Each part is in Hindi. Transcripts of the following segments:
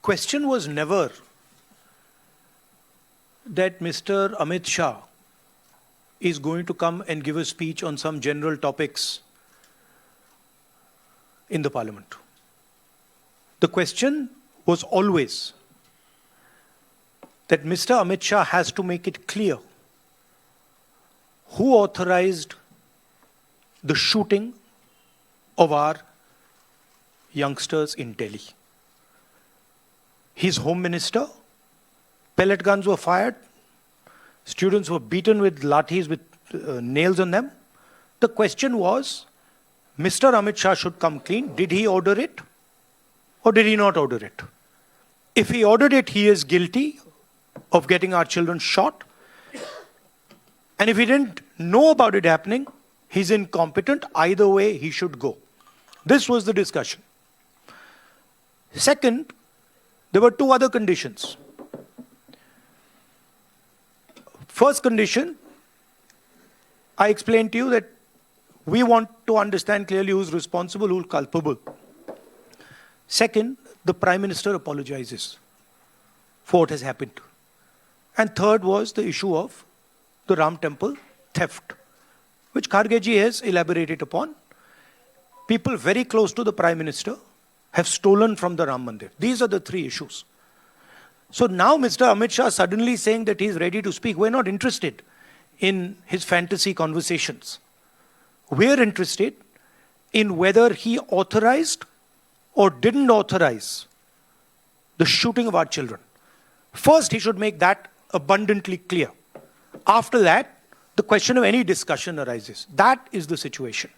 question was never that Mr. Amit Shah is going to come and give a speech on some general topics in the parliament. The question was always that Mr. Amit Shah has to make it clear who authorized the shooting of our youngsters in Delhi. His home minister, pellet guns were fired, students were beaten with lathis with nails on them. The question was, Mr. Amit Shah should come clean. Did he order it or did he not order it? If he ordered it, he is guilty of getting our children shot. And if he didn't know about it happening, he's incompetent. Either way, he should go. This was the discussion. Second, there were two other conditions. First condition, I explained to you that we want to understand clearly who's responsible, who's culpable. Second, the Prime Minister apologizes for what has happened. And third was the issue of the Ram Temple theft, which Kharge ji has elaborated upon. People very close to the Prime Minister have stolen from the Ram Mandir. These are the three issues. So now Mr. Amit Shah suddenly saying that he's ready to speak. We're not interested in his fantasy conversations. We're interested in whether he authorized or didn't authorize the shooting of our children. First, he should make that abundantly clear. After that, the question of any discussion arises. That is the situation.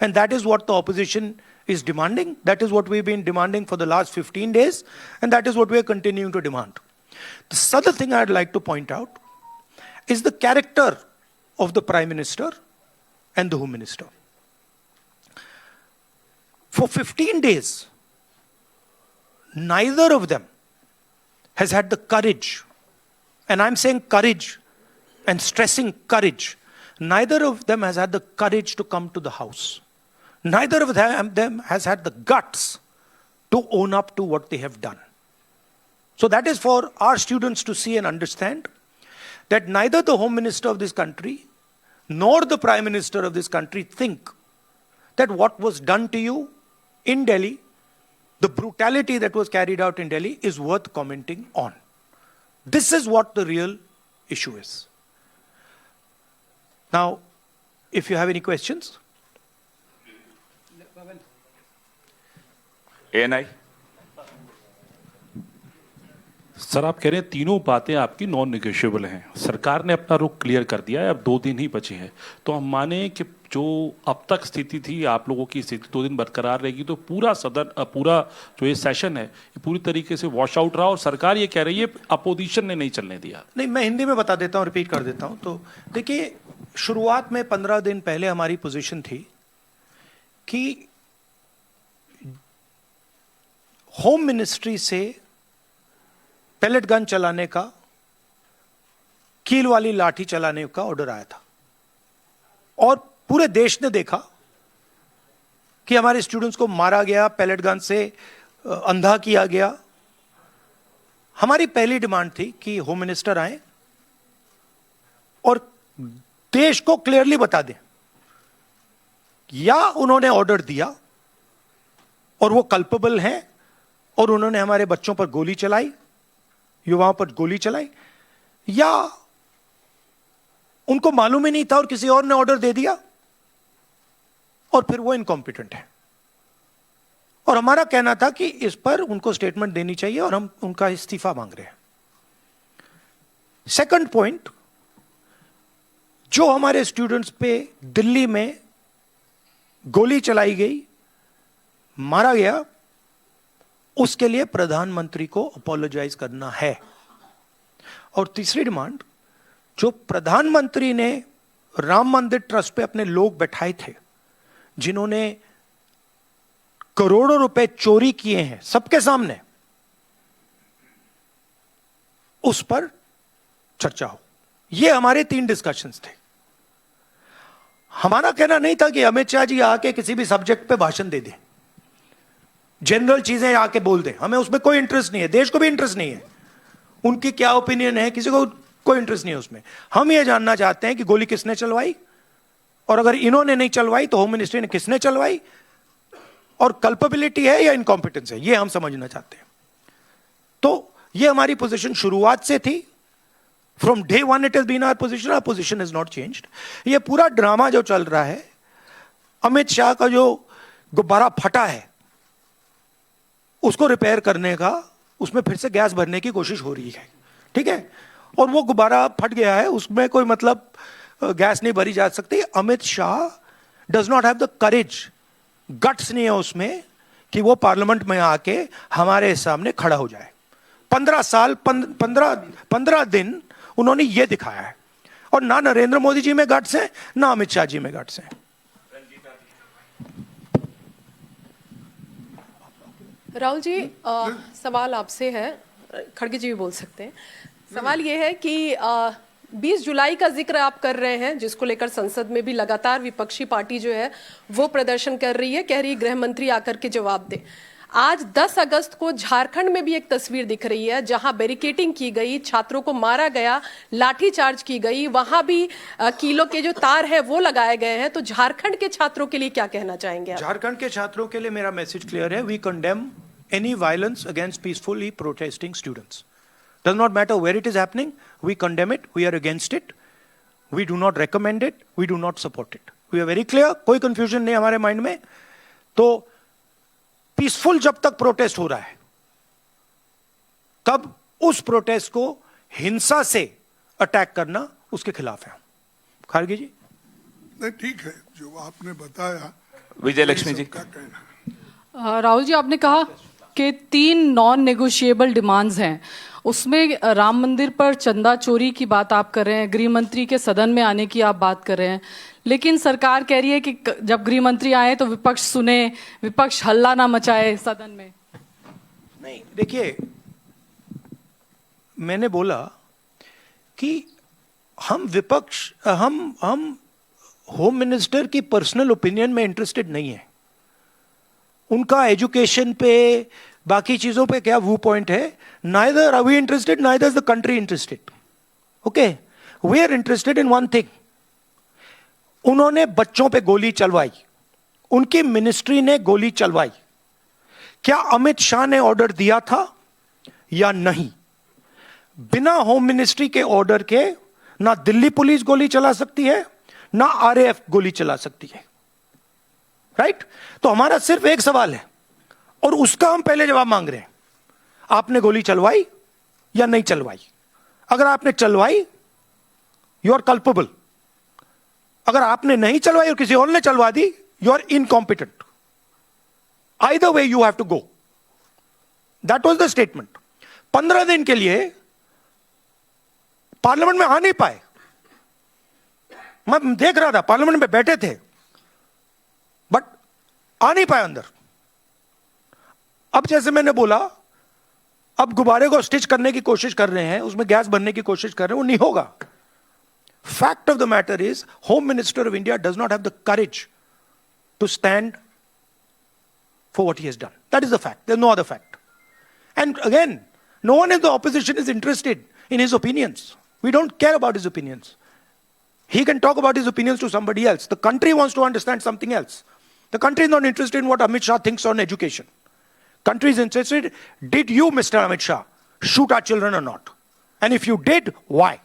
And that is what the opposition is demanding. That is what we've been demanding for the last 15 days. And that is what we're continuing to demand. The other thing I'd like to point out is the character of the Prime Minister and the Home Minister. For 15 days, neither of them has had the courage, and I'm saying courage and stressing courage, neither of them has had the courage to come to the House. Neither of them has had the guts to own up to what they have done. So that is for our students to see and understand that neither the Home Minister of this country nor the Prime Minister of this country think that what was done to you in Delhi, the brutality that was carried out in Delhi, is worth commenting on. This is what the real issue is. Now, if you have any questions. ANI. Sir, आप कह रहे हैं तीनों बातें आपकी नॉन नेगोशिएबल हैं। सरकार ने अपना रुख क्लियर कर दिया है, अब 2 दिन ही बचे हैं। तो हम माने कि जो अब तक स्थिति थी, आप लोगों की स्थिति 2 दिन बरकरार रहेगी, तो पूरा सदन, पूरा जो ये सेशन है, ये पूरी तरीके से वॉश आउट रहा। और सरकार ये कह रही है अपोजिशन ने नहीं चलने दिया। नहीं, मैं हिंदी में बता देता हूँ, रिपीट कर देता हूँ। तो देखिए, शुरुआत में 15 दिन पहले हमारी पोजीशन थी कि होम मिनिस्ट्री से पेलेट गन चलाने का, कील वाली लाठी चलाने का ऑर्डर आया था और पूरे देश ने देखा कि हमारे स्टूडेंट्स को मारा गया, पेलेट गन से अंधा किया गया। हमारी पहली डिमांड थी कि होम मिनिस्टर आए और देश को क्लियरली बता दें या उन्होंने ऑर्डर दिया और वो कल्पेबल हैं और उन्होंने हमारे बच्चों पर गोली चलाई, युवाओं पर गोली चलाई, या उनको मालूम ही नहीं था और किसी और ने ऑर्डर दे दिया और फिर वो इनकॉम्पिटेंट है। और हमारा कहना था कि इस पर उनको स्टेटमेंट देनी चाहिए और हम उनका इस्तीफा मांग रहे हैं। सेकंड पॉइंट, जो हमारे स्टूडेंट्स पे दिल्ली में गोली चलाई गई, मारा गया, उसके लिए प्रधानमंत्री को अपोलोजाइज करना है। और तीसरी डिमांड, जो प्रधानमंत्री ने राम मंदिर ट्रस्ट पे अपने लोग बैठाए थे, जिन्होंने करोड़ों रुपए चोरी किए हैं सबके सामने, उस पर चर्चा हो। ये हमारे 3 डिस्कशंस थे। हमारा कहना नहीं था कि अमित शाह जी आके किसी भी सब्जेक्ट पे भाषण दे दें। जनरल चीजें आके बोल दें, हमें उसमें कोई इंटरेस्ट नहीं है, देश को भी इंटरेस्ट नहीं है उनकी क्या ओपिनियन है, किसी को कोई इंटरेस्ट नहीं है उसमें। हम ये जानना चाहते हैं कि गोली किसने चलवाई, और अगर इन्होंने नहीं चलवाई तो होम मिनिस्ट्री ने किसने चलवाई, और कल्पेबिलिटी है या इनकॉम्पिटेंस है, ये हम समझना चाहते हैं। तो ये हमारी पोजीशन शुरुआत से थी, from day one it is been our position is not changed. ये पूरा ड्रामा जो चल रहा है, अमित शाह का जो गुब्बारा फटा है उसको रिपेयर करने का, उसमें फिर से गैस भरने की कोशिश हो रही है, ठीक है, और वो गुब्बारा फट गया है, उसमें कोई मतलब गैस नहीं भरी जा सकती। Amit Shah does not have the courage, guts नहीं है उसमें कि वो पार्लियामेंट में आके हमारे सामने खड़ा हो जाए। 15 दिन उन्होंने ये दिखाया है, और ना नरेंद्र मोदी जी में गट्स है, ना अमित शाह जी में गट्स है। राहुल जी, सवाल आपसे है, खड़गे जी भी बोल सकते हैं। सवाल ये है कि 20 जुलाई का जिक्र आप कर रहे हैं, जिसको लेकर संसद में भी लगातार विपक्षी पार्टी जो है वो प्रदर्शन कर रही है, कह रही है गृह मंत्री आकर के जवाब दे। आज 10 अगस्त को झारखंड में भी एक तस्वीर दिख रही है जहां बैरिकेडिंग की गई, छात्रों को मारा गया, लाठीचार्ज की गई, वहां भी कीलों के जो तार है वो लगाए गए हैं। तो झारखंड के छात्रों के लिए क्या कहना चाहेंगे आप? झारखंड के छात्रों के लिए मेरा मैसेज क्लियर है, we condemn any violence against peacefully protesting students. Does not matter where it is happening, we condemn it, we are against it, we do not recommend it, we do not support it. We are very clear, कोई confusion नहीं हमारे माइंड में। तो पीसफुल जब तक प्रोटेस्ट हो रहा है, तब उस प्रोटेस्ट को हिंसा से अटैक करना उसके खिलाफ है। खारगे जी? नहीं, ठीक है जो आपने बताया। विजय लक्ष्मी जी क्या कहना? राहुल जी, आपने कहा कि 3 नॉन नेगोशिएबल डिमांड्स हैं, उसमें राम मंदिर पर चंदा चोरी की बात आप कर रहे हैं, गृह मंत्री के सदन में आने की आप बात कर रहे हैं, लेकिन सरकार कह रही है कि जब गृह मंत्री आए तो विपक्ष सुने, विपक्ष हल्ला ना मचाए सदन में। नहीं, देखिए, मैंने बोला कि हम विपक्ष, हम होम मिनिस्टर की पर्सनल ओपिनियन में इंटरेस्टेड नहीं है। उनका एजुकेशन पे, बाकी चीजों पे क्या व्यू पॉइंट है, neither are we interested, neither is the country interested. Okay, we are interested in one thing. उन्होंने बच्चों पे गोली चलवाई, उनकी मिनिस्ट्री ने गोली चलवाई, क्या अमित शाह ने ऑर्डर दिया था या नहीं? बिना होम मिनिस्ट्री के ऑर्डर के ना दिल्ली पुलिस गोली चला सकती है, ना आरएएफ गोली चला सकती है, राइट? तो हमारा सिर्फ एक सवाल है, और उसका हम पहले जवाब मांग रहे हैं। आपने गोली चलवाई या नहीं चलवाई? अगर आपने चलवाई, यू आर कल्पेबल। अगर आपने नहीं चलवाई और किसी और ने चलवा दी, you are incompetent. Either way you have to go. That was the statement. 15 दिन के लिए पार्लियामेंट में आ नहीं पाए। मैं देख रहा था, पार्लियामेंट में बैठे थे, बट आ नहीं पाए अंदर। अब जैसे मैंने बोला, अब गुब्बारे को स्टिच करने की कोशिश कर रहे हैं, उसमें गैस भरने की कोशिश कर रहे हैं, वो नहीं होगा। Fact of the matter is, home minister of India does not have the courage to stand for what he has done. That is the fact, there is no other fact. And again, no one in the opposition is interested in his opinions. We don't care about his opinions. He can talk about his opinions to somebody else. The country wants to understand something else. The country is not interested in what Amit Shah thinks on education. Country is interested, did you, Mr. Amit Shah, shoot our children or not? And if you did, why?